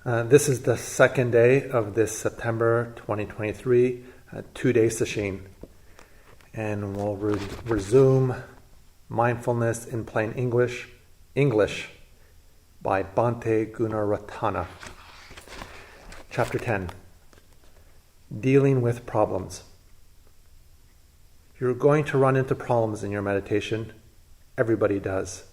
This is the second day of this September 2023 two-day session, and we'll resume Mindfulness in Plain English by Bhante Gunaratana. Chapter 10, Dealing with Problems. You're going to run into problems in your meditation. Everybody does.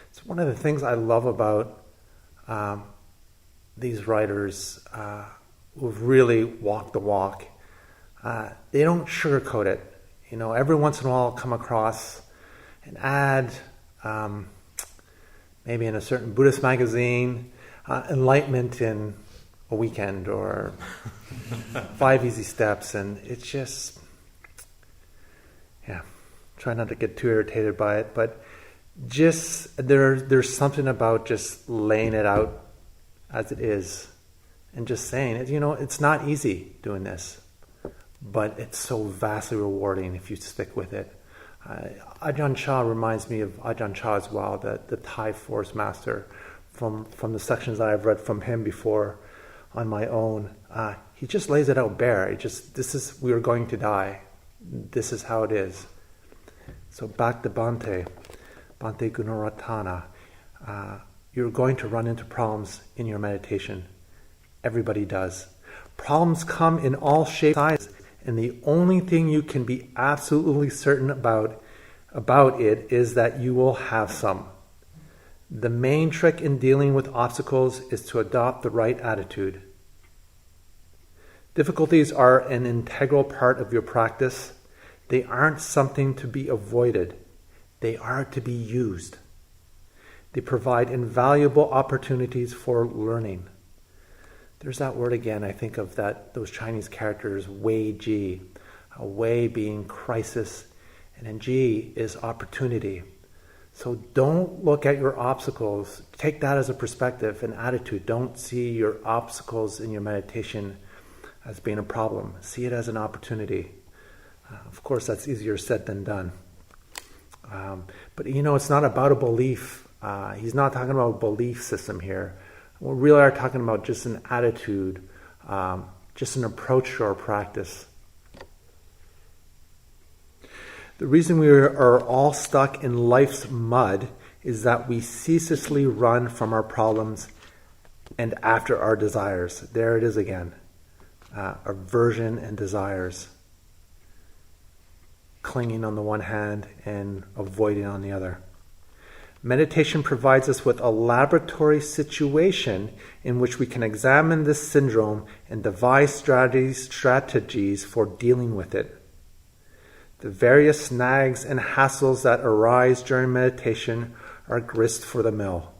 It's one of the things I love about these writers who've really walked the walk. They don't sugarcoat it. You know, every once in a while I'll come across an ad, maybe in a certain Buddhist magazine, enlightenment in a weekend, or 5 easy steps, and it's just, try not to get too irritated by it, but just there's something about just laying it out as it is and just saying it. You know, it's not easy doing this, but it's so vastly rewarding if you stick with it. Ajahn Chah reminds me of Ajahn Chah as well, the Thai forest master. From the sections that I've read from him before on my own, he just lays it out bare. We are going to die. This is how it is. So back to Bhante Gunaratana. You're going to run into problems in your meditation. Everybody does. Problems come in all shapes and sizes, and the only thing you can be absolutely certain about it is that you will have some. The main trick in dealing with obstacles is to adopt the right attitude. Difficulties are an integral part of your practice. They aren't something to be avoided. They are to be used. They provide invaluable opportunities for learning. There's that word again. I think of those Chinese characters, wei ji. A wei being crisis, and then ji is opportunity. So don't look at your obstacles. Take that as a perspective, an attitude. Don't see your obstacles in your meditation as being a problem. See it as an opportunity. Of course, that's easier said than done. But you know, it's not about a belief. He's not talking about a belief system here. We really are talking about just an attitude, just an approach to our practice. The reason we are all stuck in life's mud is that we ceaselessly run from our problems and after our desires. There it is again. Aversion and desires. Clinging on the one hand and avoiding on the other. Meditation provides us with a laboratory situation in which we can examine this syndrome and devise strategies for dealing with it. The various snags and hassles that arise during meditation are grist for the mill.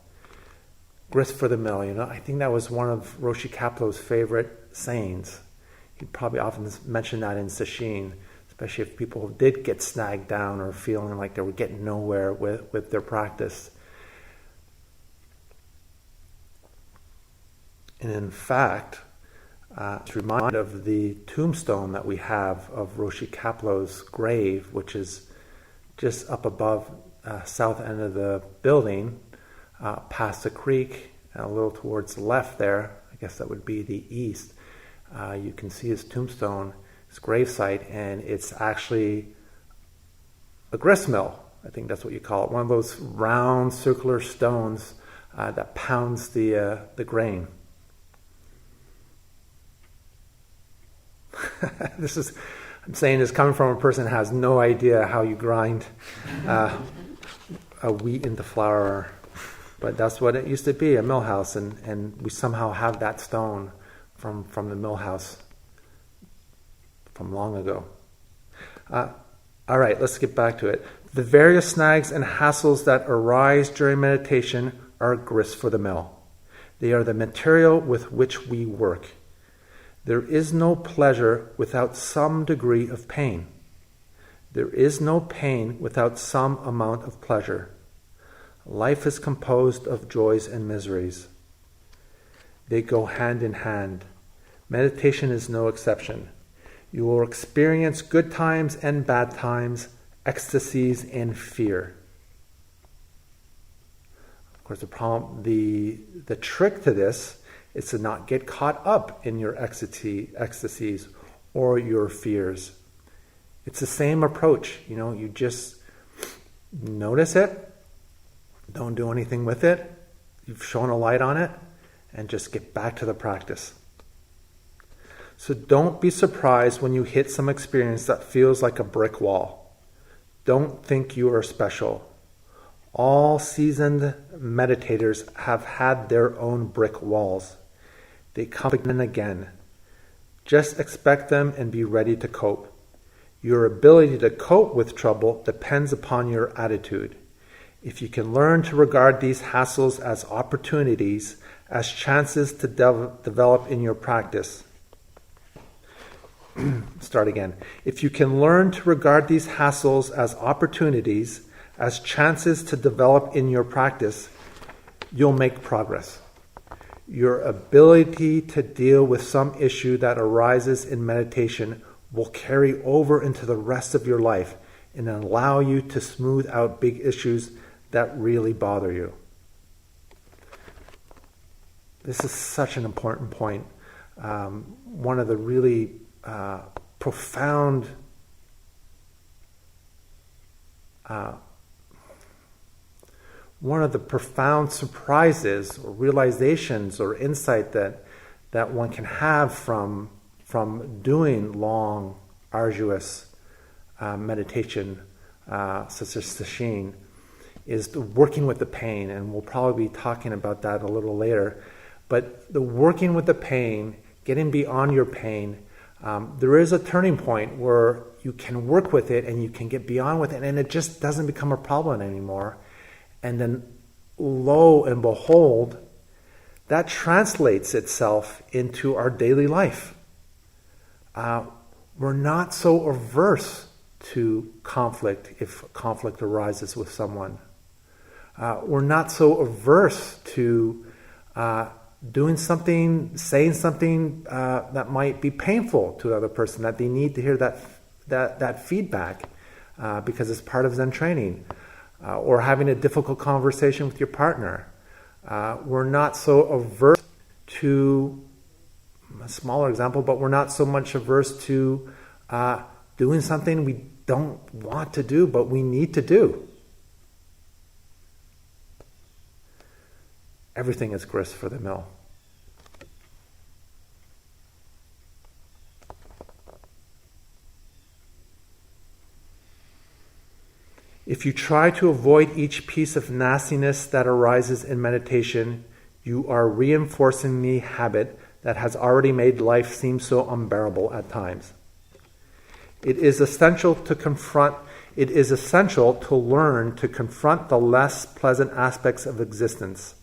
Grist for the mill, you know, I think that was one of Roshi Kapleau's favorite sayings. He'd probably often mention that in sesshin, especially if people did get snagged down or feeling like they were getting nowhere with their practice. And in fact, it's reminded of the tombstone that we have of Roshi Kapleau's grave, which is just up above south end of the building, past the creek, and a little towards the left there. I guess that would be the east. You can see his tombstone, his gravesite, and it's actually a grist mill. I think that's what you call it. One of those round circular stones that pounds the grain. I'm saying this coming from a person that has no idea how you grind a wheat into flour, but that's what it used to be, a mill house, and we somehow have that stone from the mill house from long ago. All right, let's get back to it. The various snags and hassles that arise during meditation are grist for the mill. They are the material with which we work. There is no pleasure without some degree of pain. There is no pain without some amount of pleasure. Life is composed of joys and miseries. They go hand in hand. Meditation is no exception. You will experience good times and bad times, ecstasies and fear. course, the trick to this is to not get caught up in your ecstasies or your fears. It's the same approach. You just notice it, don't do anything with it. You've shown a light on it, and just get back to the practice. So don't be surprised when you hit some experience that feels like a brick wall. Don't think you are special. All seasoned meditators have had their own brick walls. They come again and again. Just expect them and be ready to cope. Your ability to cope with trouble depends upon your attitude. If you can learn to regard these hassles as opportunities, as chances to develop in your practice. Start again. If you can learn to regard these hassles as opportunities, as chances to develop in your practice, you'll make progress. Your ability to deal with some issue that arises in meditation will carry over into the rest of your life and allow you to smooth out big issues that really bother you. This is such an important point. One of the really profound surprises or realizations or insight that one can have from doing long, arduous meditation, such as sesshin, is the working with the pain, and we'll probably be talking about that a little later. But the working with the pain, getting beyond your pain, there is a turning point where you can work with it and you can get beyond with it, and it just doesn't become a problem anymore. And then, lo and behold, that translates itself into our daily life. We're not so averse to conflict if conflict arises with someone. We're not so averse to doing something, saying something that might be painful to the other person, that they need to hear that feedback because it's part of Zen training. Or having a difficult conversation with your partner. We're not so averse to, a smaller example, but we're not so much averse to doing something we don't want to do, but we need to do. Everything is grist for the mill. If you try to avoid each piece of nastiness that arises in meditation, you are reinforcing the habit that has already made life seem so unbearable at times. It is essential to learn to confront the less pleasant aspects of existence.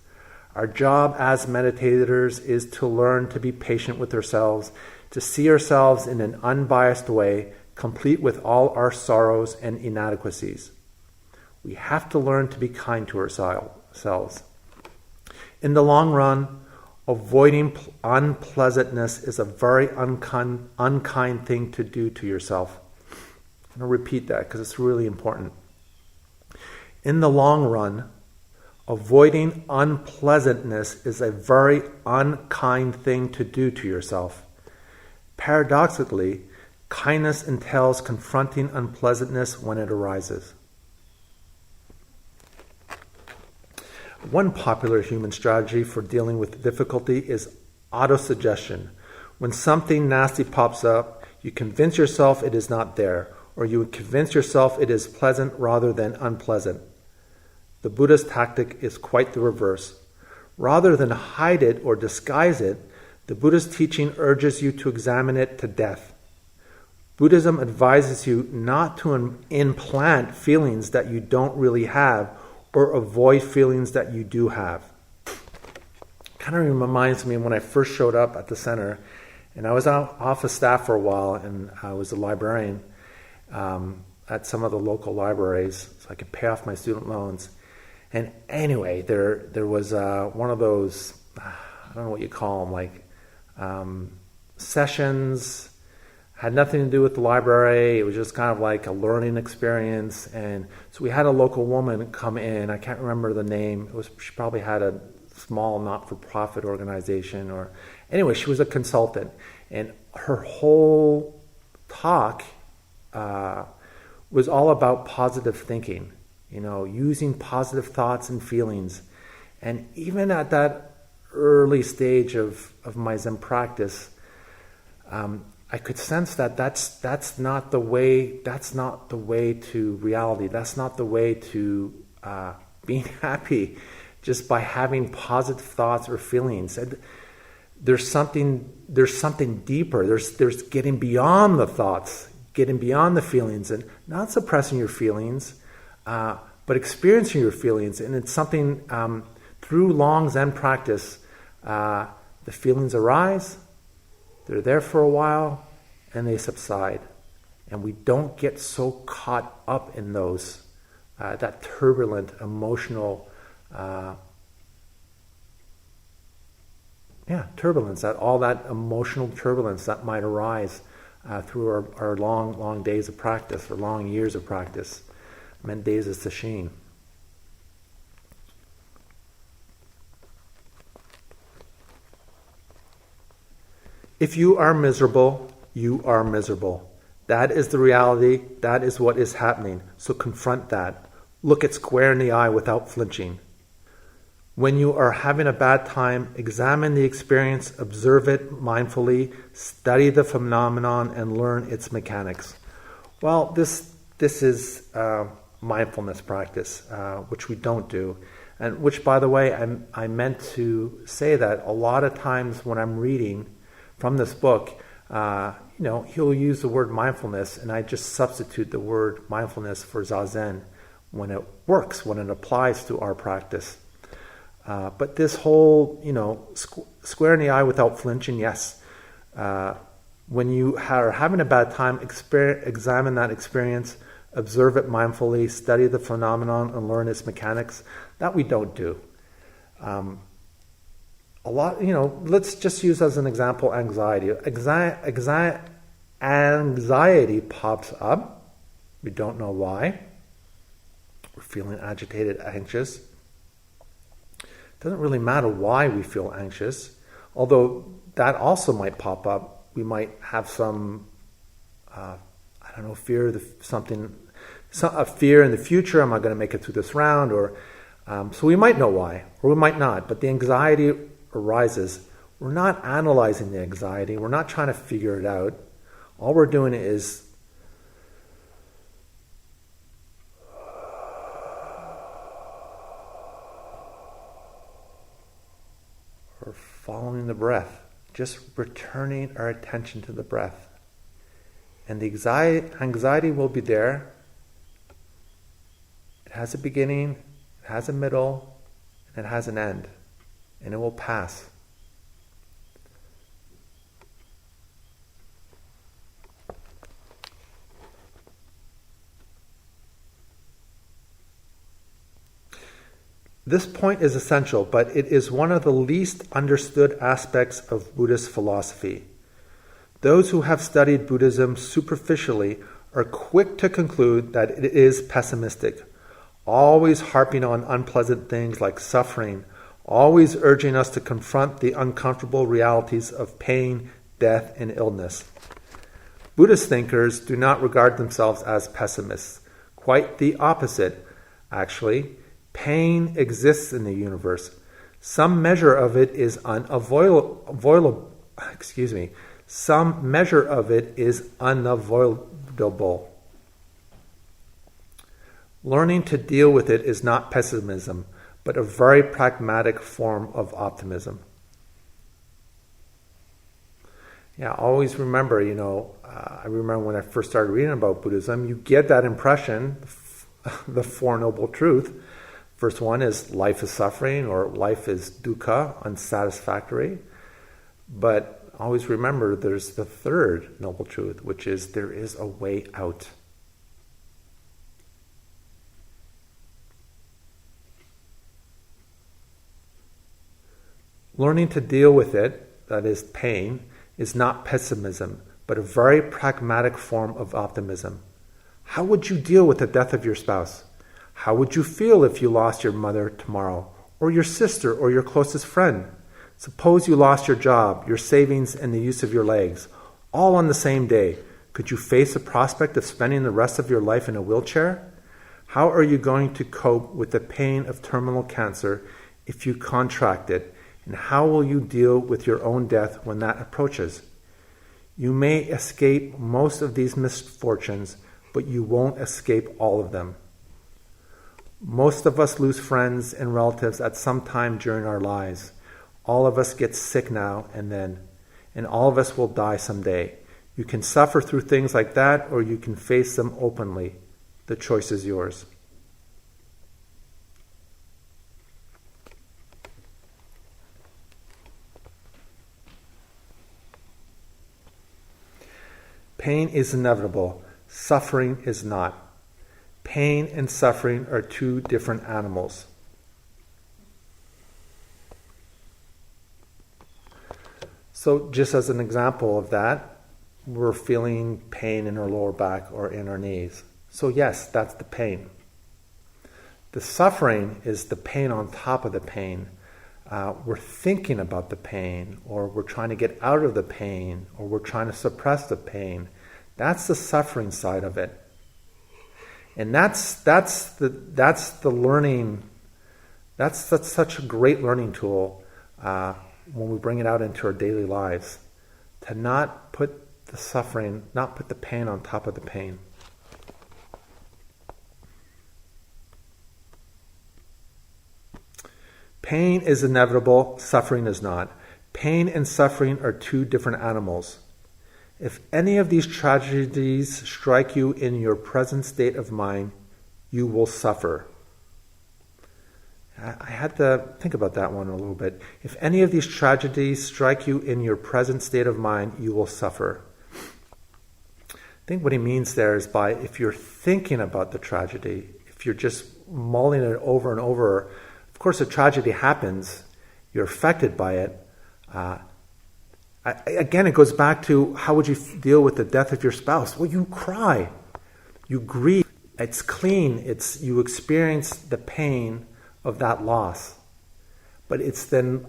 Our job as meditators is to learn to be patient with ourselves, to see ourselves in an unbiased way, complete with all our sorrows and inadequacies. We have to learn to be kind to ourselves. In the long run, avoiding unpleasantness is a very unkind thing to do to yourself. I'm going to repeat that because it's really important. In the long run, avoiding unpleasantness is a very unkind thing to do to yourself. Paradoxically, kindness entails confronting unpleasantness when it arises. One popular human strategy for dealing with difficulty is autosuggestion. When something nasty pops up, you convince yourself it is not there, or you convince yourself it is pleasant rather than unpleasant. The Buddha's tactic is quite the reverse. Rather than hide it or disguise it, the Buddha's teaching urges you to examine it to depth. Buddhism advises you not to implant feelings that you don't really have, or avoid feelings that you do have. Kind of reminds me when I first showed up at the center, and I was off of staff for a while, and I was a librarian at some of the local libraries, so I could pay off my student loans. And anyway, there was one of those, I don't know what you call them, like sessions Had nothing to do with the library. It was just kind of like a learning experience. And so we had a local woman come in. I can't remember the name. She probably had a small not-for-profit organization, or anyway, she was a consultant. And her whole talk was all about positive thinking, using positive thoughts and feelings. And even at that early stage of my Zen practice, I could sense that that's not the way to reality. That's not the way to being happy, just by having positive thoughts or feelings. And there's something deeper. There's getting beyond the thoughts, getting beyond the feelings, and not suppressing your feelings, but experiencing your feelings. And it's something through long Zen practice. The feelings arise, they're there for a while, and they subside. And we don't get so caught up in those, that turbulent, emotional, turbulence, all that emotional turbulence that might arise through our long days of practice, or long years of practice. Meant days of sesshin. If you are miserable, you are miserable. That is the reality. That is what is happening. So confront that. Look it square in the eye without flinching. When you are having a bad time, examine the experience, observe it mindfully, study the phenomenon, and learn its mechanics. Well, this is mindfulness practice, which we don't do. And which, by the way, I meant to say that a lot of times when I'm reading from this book, he'll use the word mindfulness, and I just substitute the word mindfulness for Zazen when it works, when it applies to our practice. But this whole, square in the eye without flinching, yes. When you are having a bad time, examine that experience, observe it mindfully, study the phenomenon, and learn its mechanics. That we don't do. A lot, let's just use as an example anxiety. Anxiety pops up. We don't know why. We're feeling agitated, anxious. It doesn't really matter why we feel anxious, although that also might pop up. We might have some, fear of a fear in the future. Am I going to make it through this round? Or so we might know why, or we might not. But the anxiety arises. We're not analyzing the anxiety. We're not trying to figure it out. All we're doing is we're following the breath, just returning our attention to the breath. And the anxiety will be there. It has a beginning, it has a middle, and it has an end. And it will pass. This point is essential, but it is one of the least understood aspects of Buddhist philosophy. Those who have studied Buddhism superficially are quick to conclude that it is pessimistic, always harping on unpleasant things like suffering, always urging us to confront the uncomfortable realities of pain, death, and illness. Buddhist thinkers do not regard themselves as pessimists. Quite the opposite, actually. Pain exists in the universe. Some measure of it is unavoidable. Some measure of it is unavoidable. Learning to deal with it is not pessimism, but a very pragmatic form of optimism. Yeah, always remember, I remember when I first started reading about Buddhism, you get that impression, the Four Noble Truths. First one is life is suffering, or life is dukkha, unsatisfactory. But always remember there's the third Noble Truth, which is there is a way out. Learning to deal with it, that is pain, is not pessimism, but a very pragmatic form of optimism. How would you deal with the death of your spouse? How would you feel if you lost your mother tomorrow, or your sister, or your closest friend? Suppose you lost your job, your savings, and the use of your legs, all on the same day. Could you face the prospect of spending the rest of your life in a wheelchair? How are you going to cope with the pain of terminal cancer if you contract it? And how will you deal with your own death when that approaches? You may escape most of these misfortunes, but you won't escape all of them. Most of us lose friends and relatives at some time during our lives. All of us get sick now and then, and all of us will die someday. You can suffer through things like that, or you can face them openly. The choice is yours. Pain is inevitable. Suffering is not. Pain and suffering are two different animals. So just as an example of that, we're feeling pain in our lower back or in our knees. So yes, that's the pain. The suffering is the pain on top of the pain. We're thinking about the pain, or we're trying to get out of the pain, or we're trying to suppress the pain. That's the suffering side of it. And that's the learning. That's such a great learning tool when we bring it out into our daily lives, to not put the suffering, not put the pain on top of the pain. Pain is inevitable, suffering is not. Pain and suffering are two different animals. If any of these tragedies strike you in your present state of mind, you will suffer. I had to think about that one a little bit. If any of these tragedies strike you in your present state of mind, you will suffer. I think what he means there is by if you're thinking about the tragedy, if you're just mulling it over and over, of course a tragedy happens, you're affected by it. Again, it goes back to how would you deal with the death of your spouse? Well, you cry, you grieve. It's clean. You experience the pain of that loss. But it's then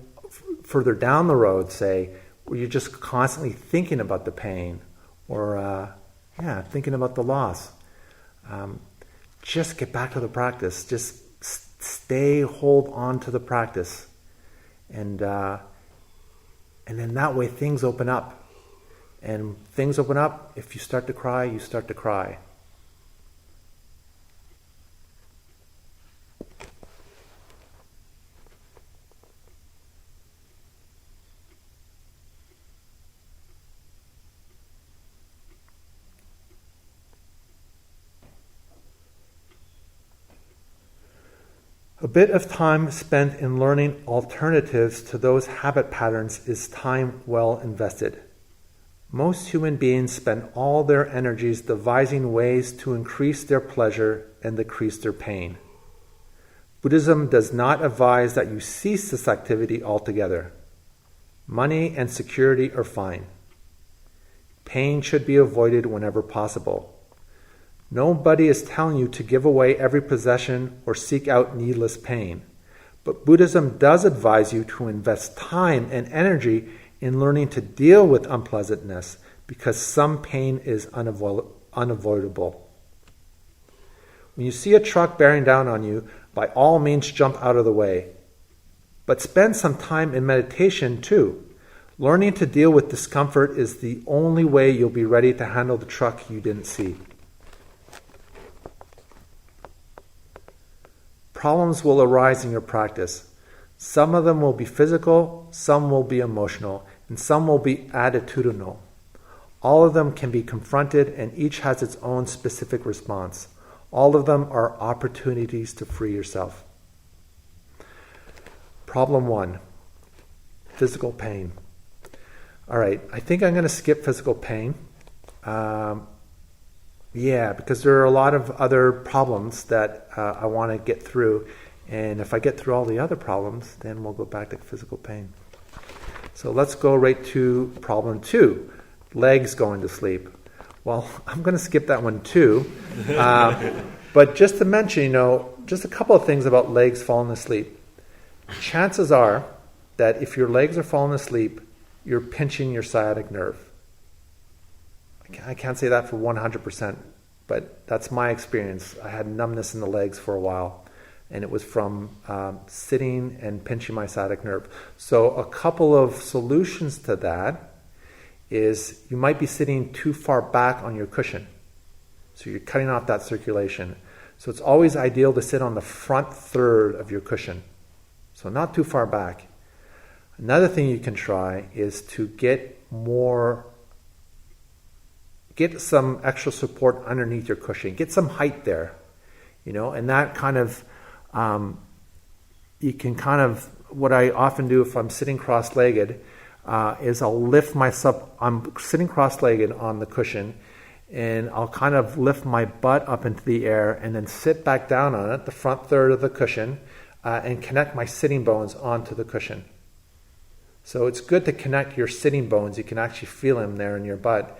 further down the road, say, where you're just constantly thinking about the pain or, thinking about the loss. Just get back to the practice. Just hold on to the practice. And then that way things open up. And things open up, if you start to cry, you start to cry. A bit of time spent in learning alternatives to those habit patterns is time well invested. Most human beings spend all their energies devising ways to increase their pleasure and decrease their pain. Buddhism does not advise that you cease this activity altogether. Money and security are fine. Pain should be avoided whenever possible. Nobody is telling you to give away every possession or seek out needless pain. But Buddhism does advise you to invest time and energy in learning to deal with unpleasantness, because some pain is unavoidable. When you see a truck bearing down on you, by all means jump out of the way. But spend some time in meditation too. Learning to deal with discomfort is the only way you'll be ready to handle the truck you didn't see. Problems will arise in your practice. Some of them will be physical, some will be emotional, and some will be attitudinal. All of them can be confronted, and each has its own specific response. All of them are opportunities to free yourself. Problem 1, physical pain. All right, I think I'm going to skip physical pain. Because there are a lot of other problems that I want to get through. And if I get through all the other problems, then we'll go back to physical pain. So let's go right to problem 2. legs going to sleep. Well, I'm going to skip that one too. But just to mention, just a couple of things about legs falling asleep. Chances are that if your legs are falling asleep, you're pinching your sciatic nerve. I can't say that for 100%, but that's my experience. I had numbness in the legs for a while, and it was from sitting and pinching my sciatic nerve. So a couple of solutions to that is you might be sitting too far back on your cushion. So you're cutting off that circulation. So it's always ideal to sit on the front third of your cushion. So not too far back. Another thing you can try is to get some extra support underneath your cushion. Get some height there, and that kind of, you can kind of, what I often do if I'm sitting cross-legged, is I'll lift myself, I'm sitting cross-legged on the cushion, and I'll kind of lift my butt up into the air and then sit back down on it, the front third of the cushion, and connect my sitting bones onto the cushion. So it's good to connect your sitting bones. You can actually feel them there in your butt,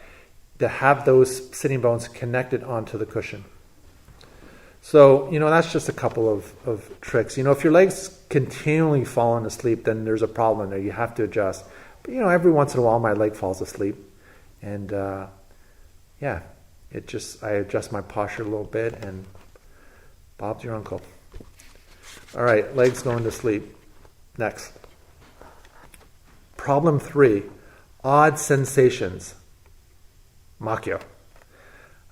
to have those sitting bones connected onto the cushion. So, that's just a couple of tricks. If your legs continually falling asleep, then there's a problem there. You have to adjust. But, every once in a while my leg falls asleep. And, I adjust my posture a little bit, and Bob's your uncle. All right, legs going to sleep. Next. Problem 3, odd sensations. Makyo.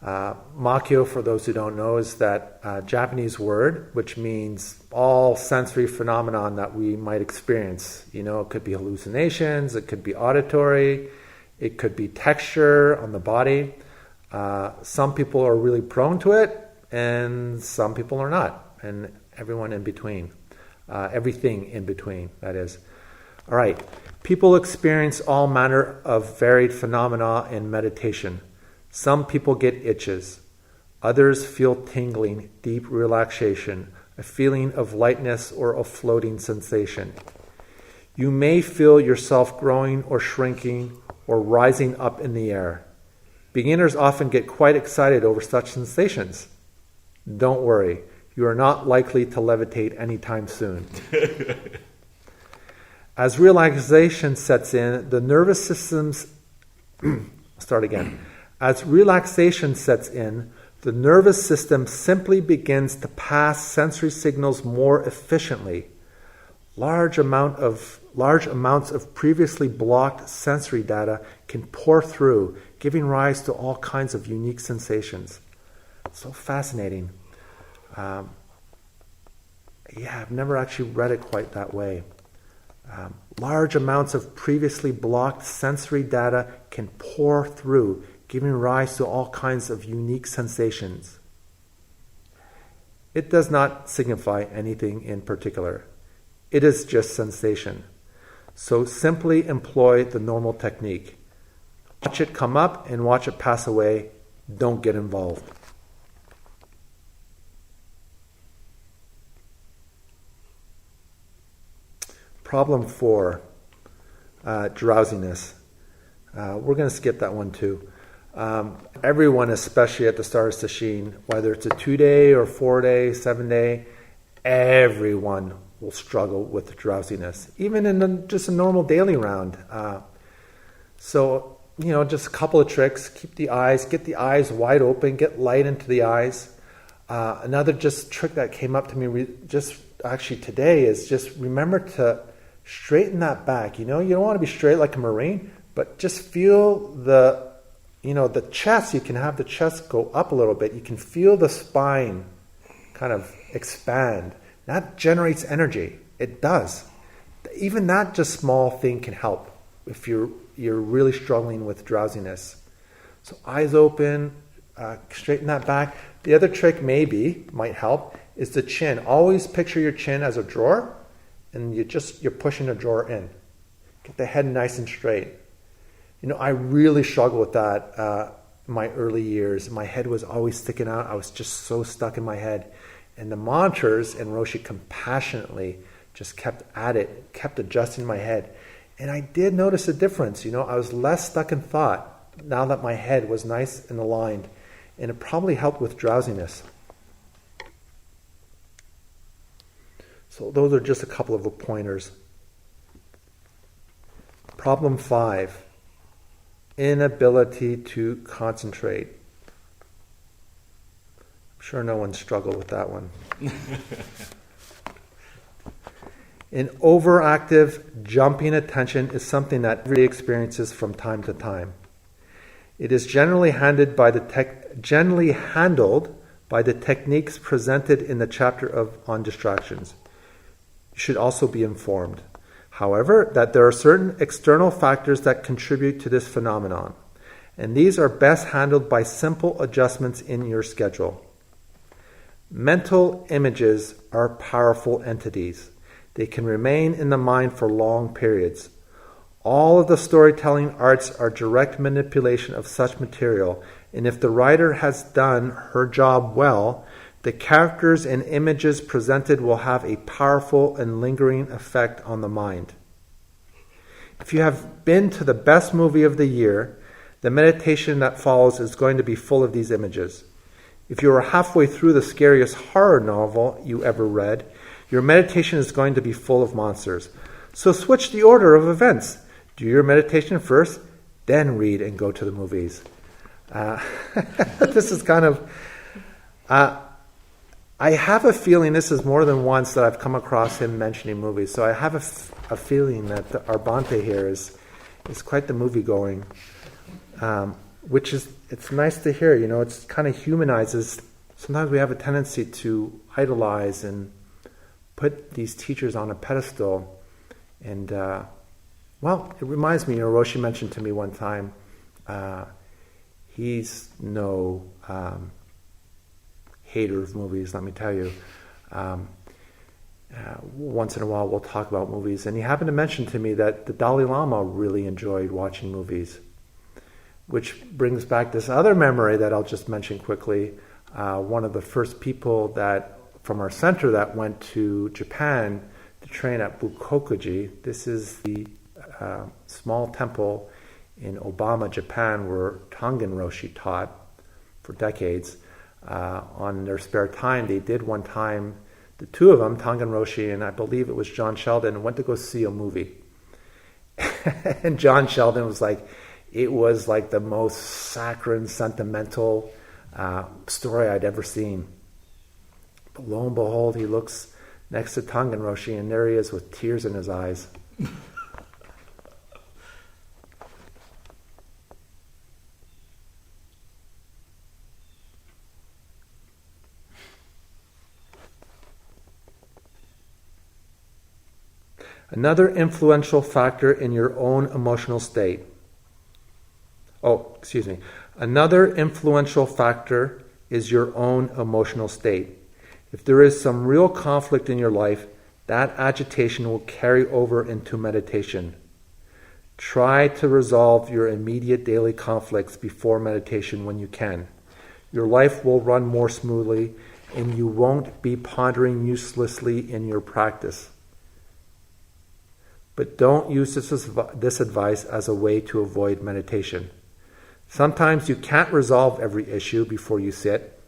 Makyo, for those who don't know, is that Japanese word which means all sensory phenomenon that we might experience. It could be hallucinations, it could be auditory, it could be texture on the body. Some people are really prone to it, and some people are not, and everyone in between. Everything in between, that is. All right. People experience all manner of varied phenomena in meditation. Some people get itches. Others feel tingling, deep relaxation, a feeling of lightness or a floating sensation. You may feel yourself growing or shrinking or rising up in the air. Beginners often get quite excited over such sensations. Don't worry, you are not likely to levitate anytime soon. As relaxation sets in, the nervous system's As relaxation sets in, the nervous system simply begins to pass sensory signals more efficiently. Large amounts of previously blocked sensory data can pour through, giving rise to all kinds of unique sensations. So fascinating. I've never actually read it quite that way. Large amounts of previously blocked sensory data can pour through, giving rise to all kinds of unique sensations. It does not signify anything in particular. It is just sensation. So simply employ the normal technique. Watch it come up and watch it pass away. Don't get involved. Problem 4, drowsiness. We're going to skip that one too. Everyone, especially at the start of Sesshin, whether it's a 2-day or 4-day, 7-day, everyone will struggle with drowsiness, even in just a normal daily round. So, just a couple of tricks. Get the eyes wide open, get light into the eyes. Another just trick that came up to me just actually today is just remember to straighten that back. You don't want to be straight like a Marine, but just feel the chest. You can have the chest go up a little bit. You can feel the spine kind of expand. That generates energy. It does. Even that just small thing can help if you're really struggling with drowsiness. So eyes open, straighten that back. The other trick might help is the chin. Always picture your chin as a drawer, and you're pushing a drawer in. Get the head nice and straight. I really struggled with that in my early years. My head was always sticking out. I was just so stuck in my head. And the monitors and Roshi compassionately just kept at it, kept adjusting my head. And I did notice a difference. I was less stuck in thought. now that my head was nice and aligned, and it probably helped with drowsiness. So those are just a couple of pointers. Problem 5, inability to concentrate. I'm sure no one struggled with that one. An overactive, jumping attention is something that everybody experiences from time to time. It is generally handled by the techniques presented in the chapter on distractions. You should also be informed, however, that there are certain external factors that contribute to this phenomenon, and these are best handled by simple adjustments in your schedule. Mental images are powerful entities. They can remain in the mind for long periods. All of the storytelling arts are direct manipulation of such material, and if the writer has done her job well, the characters and images presented will have a powerful and lingering effect on the mind. If you have been to the best movie of the year, the meditation that follows is going to be full of these images. If you are halfway through the scariest horror novel you ever read, your meditation is going to be full of monsters. So switch the order of events. Do your meditation first, then read and go to the movies. This is kind of... I have a feeling this is more than once that I've come across him mentioning movies. So I have a feeling that the Arbante here is quite the movie-going, which is, it's nice to hear. You know, it kind of humanizes. Sometimes we have a tendency to idolize and put these teachers on a pedestal. And, well, it reminds me, Roshi mentioned to me one time, he's no hater of movies, let me tell you. Once in a while we'll talk about movies, and he happened to mention to me that the Dalai Lama really enjoyed watching movies, which brings back this other memory that I'll just mention quickly. One of the first people that from our center that went to Japan to train at Bukokuji. This is the small temple in Obama, Japan, where Tongan Roshi taught for decades. On their spare time, they did one time, the two of them, Tongan Roshi and I believe it was John Sheldon, went to go see a movie. And John Sheldon was like, it was like the most saccharine, sentimental story I'd ever seen. But lo and behold, he looks next to Tongan Roshi, and there he is with tears in his eyes. Another influential factor in your own emotional state. Another influential factor is your own emotional state. If there is some real conflict in your life, that agitation will carry over into meditation. Try to resolve your immediate daily conflicts before meditation when you can. Your life will run more smoothly, and you won't be pondering uselessly in your practice. But don't use this advice as a way to avoid meditation. Sometimes you can't resolve every issue before you sit.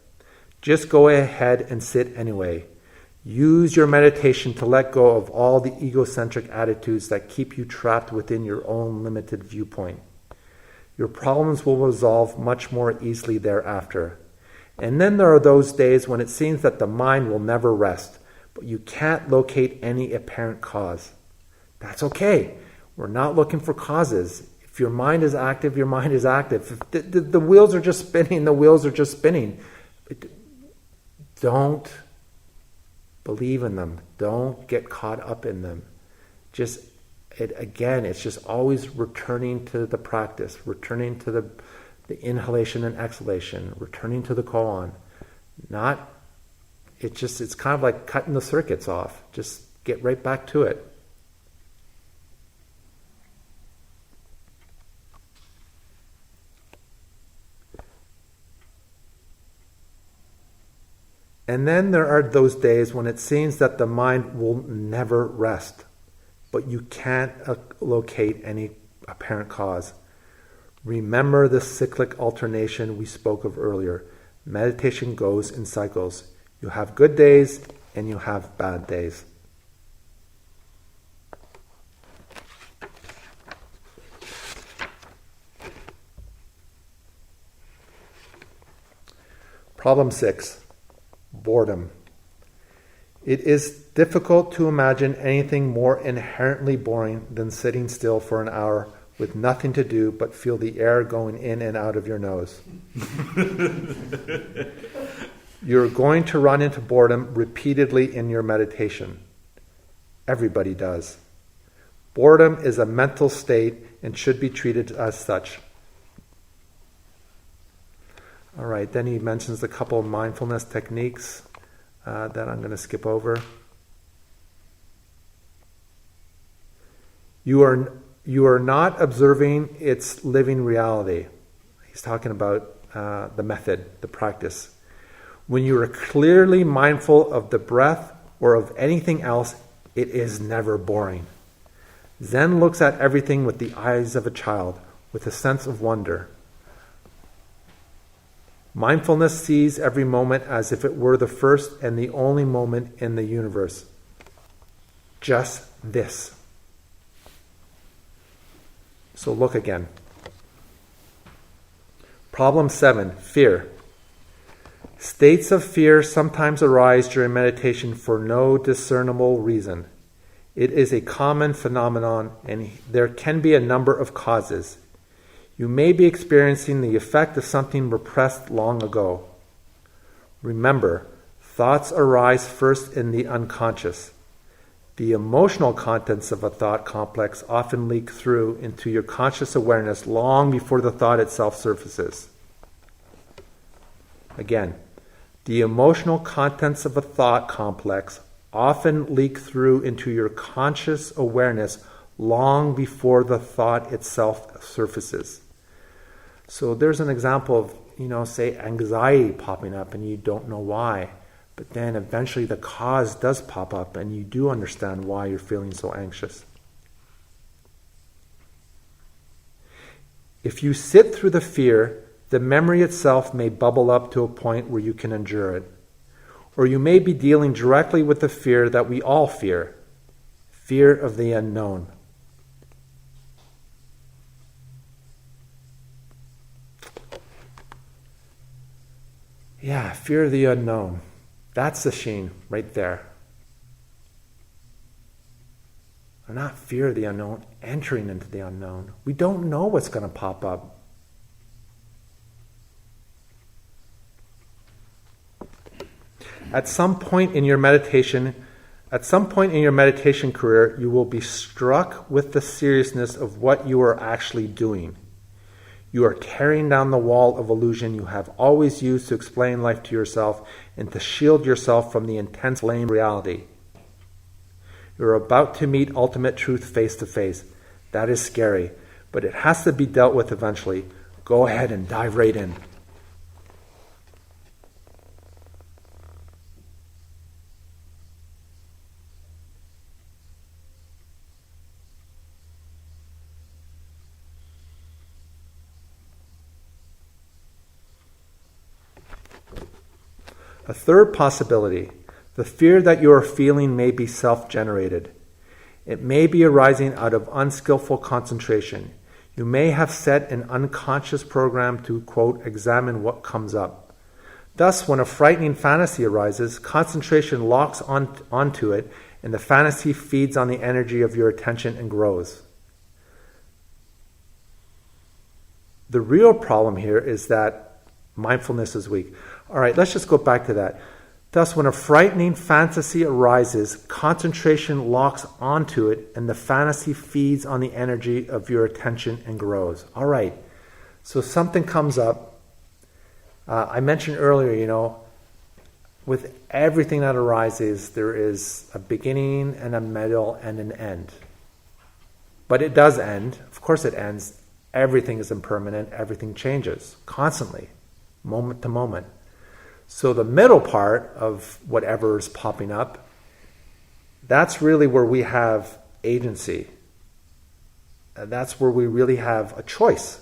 Just go ahead and sit anyway. Use your meditation to let go of all the egocentric attitudes that keep you trapped within your own limited viewpoint. Your problems will resolve much more easily thereafter. And then there are those days when it seems that the mind will never rest, but you can't locate any apparent cause. That's okay. We're not looking for causes. If your mind is active, your mind is active. If the wheels are just spinning, the wheels are just spinning. Don't believe in them. Don't get caught up in them. It's just always returning to the practice, returning to the inhalation and exhalation, returning to the koan. It's kind of like cutting the circuits off. Just get right back to it. And then there are those days when it seems that the mind will never rest, but you can't locate any apparent cause. Remember the cyclic alternation we spoke of earlier. Meditation goes in cycles. You have good days and you have bad days. Problem 6. Boredom. It is difficult to imagine anything more inherently boring than sitting still for an hour with nothing to do but feel the air going in and out of your nose. You're going to run into boredom repeatedly in your meditation. Everybody does. Boredom is a mental state and should be treated as such. All right, then he mentions a couple of mindfulness techniques that I'm going to skip over. You are not observing its living reality. He's talking about the method, the practice. When you are clearly mindful of the breath or of anything else, it is never boring. Zen looks at everything with the eyes of a child, with a sense of wonder. Mindfulness sees every moment as if it were the first and the only moment in the universe. Just this. So look again. Problem 7, fear. States of fear sometimes arise during meditation for no discernible reason. It is a common phenomenon and there can be a number of causes. You may be experiencing the effect of something repressed long ago. Remember, thoughts arise first in the unconscious. The emotional contents of a thought complex often leak through into your conscious awareness long before the thought itself surfaces. Again, the emotional contents of a thought complex often leak through into your conscious awareness long before the thought itself surfaces. So there's an example of, say anxiety popping up and you don't know why, but then eventually the cause does pop up and you do understand why you're feeling so anxious. If you sit through the fear, the memory itself may bubble up to a point where you can endure it. Or you may be dealing directly with the fear that we all fear of the unknown. Yeah, fear of the unknown. That's the sheen right there. Or not fear of the unknown, entering into the unknown. We don't know what's going to pop up. At some point in your meditation career, you will be struck with the seriousness of what you are actually doing. You are tearing down the wall of illusion you have always used to explain life to yourself and to shield yourself from the intense lame reality. You are about to meet ultimate truth face to face. That is scary, but it has to be dealt with eventually. Go ahead and dive right in. A third possibility, the fear that you are feeling may be self-generated. It may be arising out of unskillful concentration. You may have set an unconscious program to, quote, examine what comes up. Thus, when a frightening fantasy arises, concentration locks onto it, and the fantasy feeds on the energy of your attention and grows. The real problem here is that mindfulness is weak. All right, let's just go back to that. Thus, when a frightening fantasy arises, concentration locks onto it, and the fantasy feeds on the energy of your attention and grows. All right, so something comes up. I mentioned earlier, with everything that arises, there is a beginning and a middle and an end. But it does end. Of course it ends. Everything is impermanent. Everything changes constantly, moment to moment. So the middle part of whatever is popping up, that's really where we have agency. That's where we really have a choice.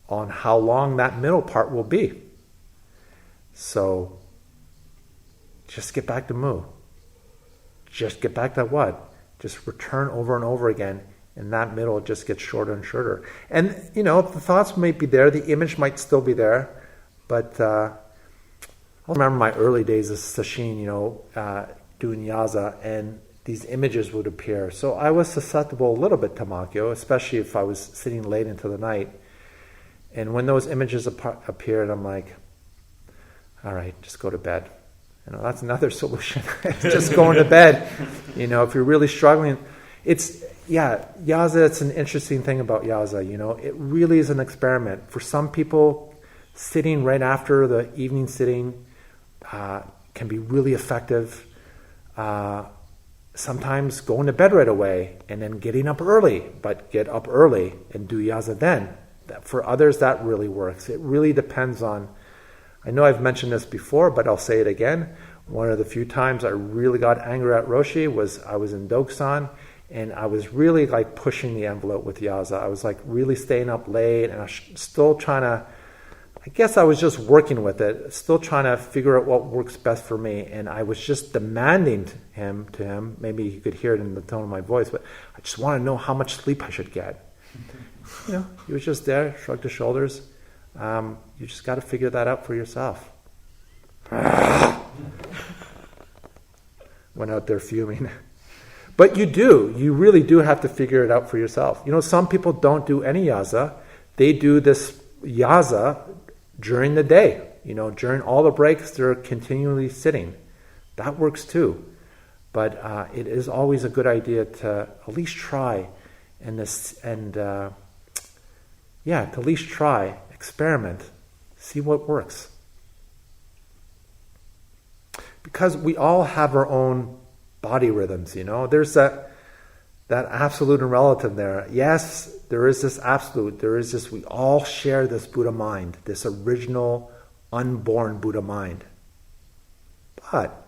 on how long that middle part will be. So just get back to mu. Just get back to what? Just return over and over again, and that middle just gets shorter and shorter. And, the thoughts might be there, the image might still be there, but I remember my early days as Sesshin, doing yaza, and these images would appear. So I was susceptible a little bit to Makyo, especially if I was sitting late into the night. And when those images appeared, I'm like, all right, just go to bed. That's another solution. Just going to bed. If you're really struggling, yaza, it's an interesting thing about yaza. It really is an experiment. For some people, sitting right after the evening sitting can be really effective. Sometimes going to bed right away and then getting up early, but get up early and do yaza then. For others, that really works. It really depends on, I know I've mentioned this before, but I'll say it again. One of the few times I really got angry at Roshi was I was in Doksan, and I was really pushing the envelope with yaza. I was really staying up late, and I was still trying to, I guess I was just working with it, still trying to figure out what works best for me. And I was just demanding to him, maybe you could hear it in the tone of my voice, but I just want to know how much sleep I should get. He was just there, shrugged his shoulders. You just got to figure that out for yourself. Went out there fuming. But you really do have to figure it out for yourself. Some people don't do any yaza. They do this yaza during the day. During all the breaks, they're continually sitting. That works too. But it is always a good idea to at least try to at least try, experiment, see what works. Because we all have our own body rhythms, There's that absolute and relative there. Yes, there is this absolute. There is this, we all share this Buddha mind, this original, unborn Buddha mind. But,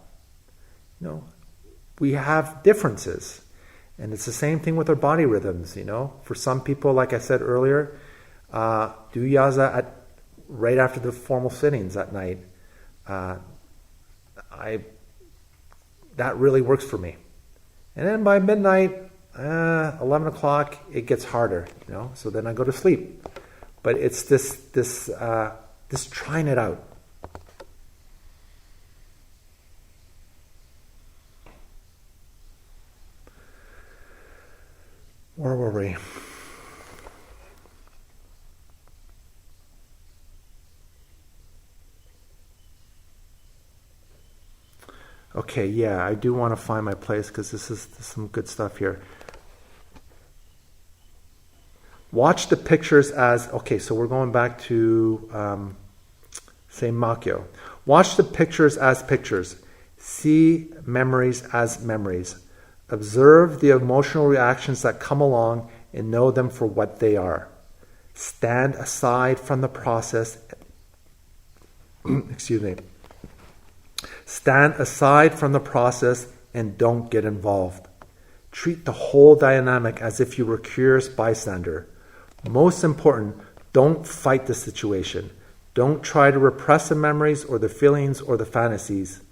we have differences. And it's the same thing with our body rhythms, For some people, like I said earlier, do yaza right after the formal sittings at night. That really works for me. And then by midnight, 11 o'clock, it gets harder, So then I go to sleep. But it's this trying it out. Where were we? Okay, yeah, I do want to find my place because this is some good stuff here. Watch the pictures as, okay, so we're going back to, say, Makyo. Watch the pictures as pictures. See memories as memories. Observe the emotional reactions that come along and know them for what they are. Stand aside from the process. Excuse me. Stand aside from the process and don't get involved. Treat the whole dynamic as if you were a curious bystander. Most important, don't fight the situation. Don't try to repress the memories or the feelings or the fantasies.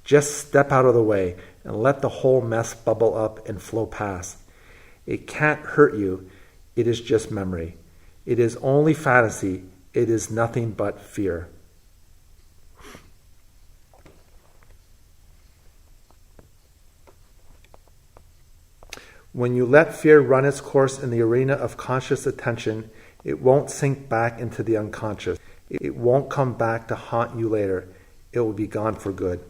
Just step out of the way and let the whole mess bubble up and flow past. It can't hurt you. It is just memory. It is only fantasy. It is nothing but fear. When you let fear run its course in the arena of conscious attention, it won't sink back into the unconscious. It won't come back to haunt you later. It will be gone for good.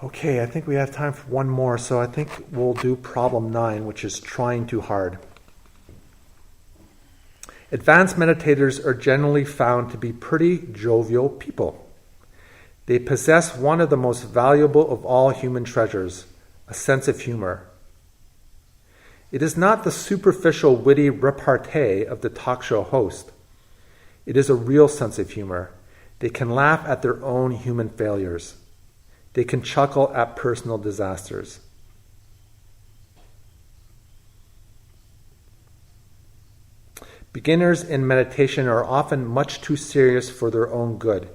Okay, I think we have time for one more, so I think we'll do problem 9, which is trying too hard. Advanced meditators are generally found to be pretty jovial people. They possess one of the most valuable of all human treasures, a sense of humor. It is not the superficial witty repartee of the talk show host. It is a real sense of humor. They can laugh at their own human failures. They can chuckle at personal disasters. Beginners in meditation are often much too serious for their own good.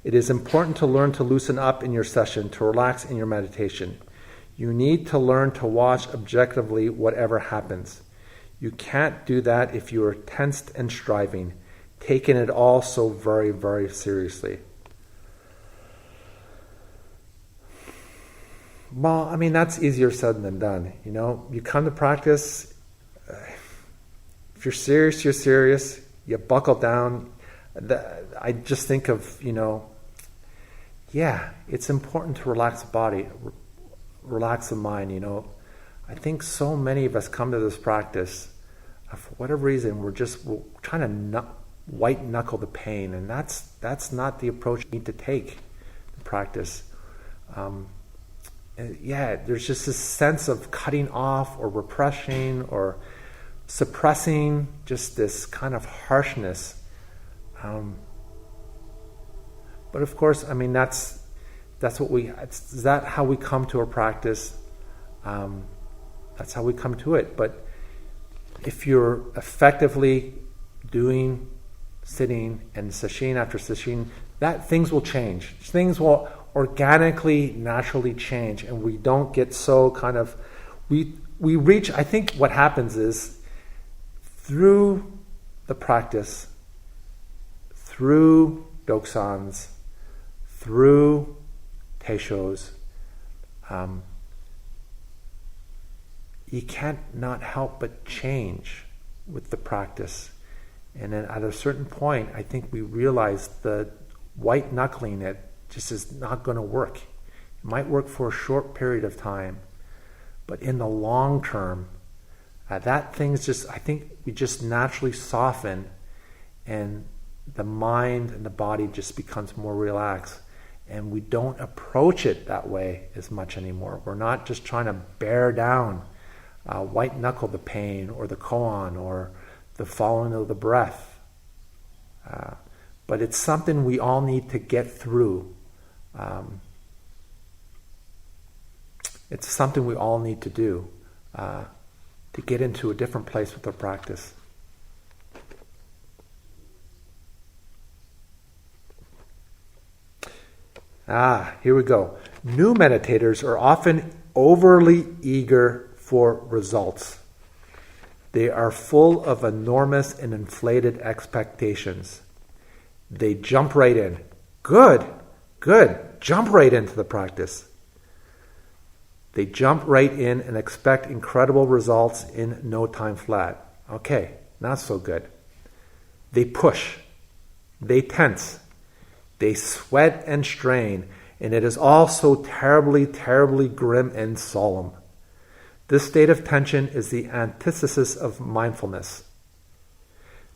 It is important to learn to loosen up in your session, to relax in your meditation. You need to learn to watch objectively whatever happens. You can't do that if you are tensed and striving, taking it all so very, very seriously. Well, I mean, that's easier said than done. You know, you come to practice, if you're serious, you're serious. You buckle down. I just think of, it's important to relax the body, relax the mind, I think so many of us come to this practice, for whatever reason, we're trying to white knuckle the pain, and that's not the approach you need to take to practice. There's just this sense of cutting off or repressing or suppressing, just this kind of harshness. But of course, I mean, is that how we come to our practice? That's how we come to it. But if you're effectively doing sitting and sesshin after sesshin, that things will change. Things will organically, naturally change, and we don't get so kind of we reach. I think what happens is through the practice, through doksans, through teishos, you can't not help but change with the practice. And then at a certain point, I think we realize the white knuckling it just is not going to work. It might work for a short period of time, but in the long term, I think we just naturally soften, and the mind and the body just becomes more relaxed, and we don't approach it that way as much anymore. We're not just trying to bear down, white knuckle the pain or the koan or the following of the breath. But it's something we all need to get through. It's something we all need to do to get into a different place with our practice. Here we go. New meditators are often overly eager for results. They are full of enormous and inflated expectations. They jump right in. Good. Jump right into the practice. They jump right in and expect incredible results in no time flat. Okay, not so good. They push. They tense. They sweat and strain, and it is all so terribly, terribly grim and solemn. This state of tension is the antithesis of mindfulness.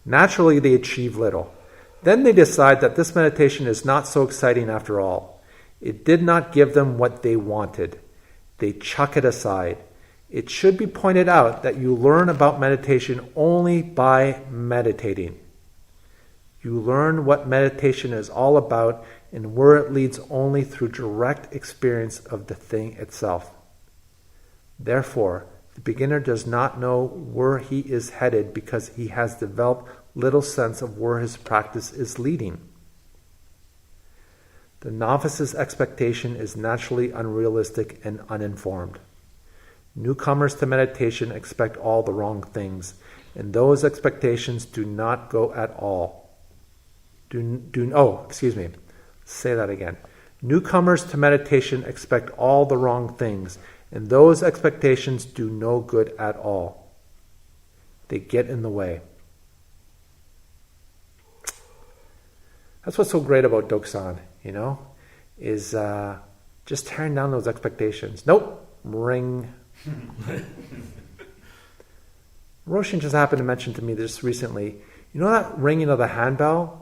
Naturally, they achieve little. Then they decide that this meditation is not so exciting after all. It did not give them what they wanted. They chuck it aside. It should be pointed out that you learn about meditation only by meditating. You learn what meditation is all about and where it leads only through direct experience of the thing itself. Therefore, the beginner does not know where he is headed because he has developed little sense of where his practice is leading. The novice's expectation is naturally unrealistic and uninformed. Newcomers to meditation expect all the wrong things, and those expectations do not go at all. Say that again. Newcomers to meditation expect all the wrong things, and those expectations do no good at all. They get in the way. That's what's so great about Doksan, is just tearing down those expectations. Nope, ring. Roshin just happened to mention to me this recently. You know that ringing of the handbell?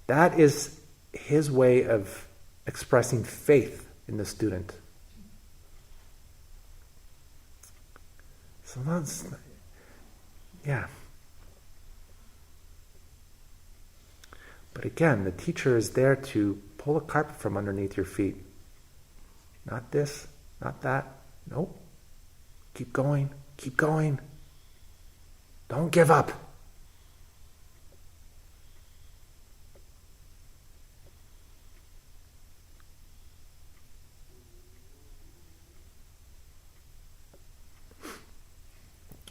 That is his way of expressing faith in the student. So that's, yeah. But again, the teacher is there to pull the carpet from underneath your feet. Not this, not that. Nope. Keep going, keep going. Don't give up.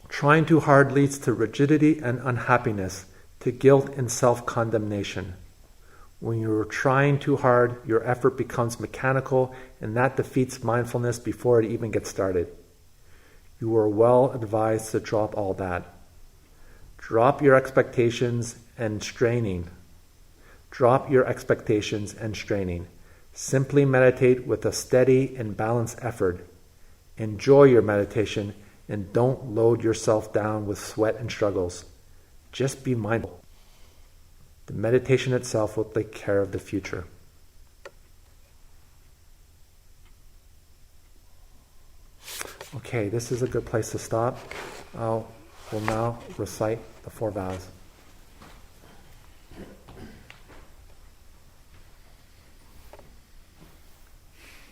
Trying too hard leads to rigidity and unhappiness, to guilt and self-condemnation. When you're trying too hard, your effort becomes mechanical, and that defeats mindfulness before it even gets started. You are well advised to drop all that. Drop your expectations and straining. Drop your expectations and straining. Simply meditate with a steady and balanced effort. Enjoy your meditation and don't load yourself down with sweat and struggles. Just be mindful. The meditation itself will take care of the future. Okay, this is a good place to stop. We'll now recite the 4 vows.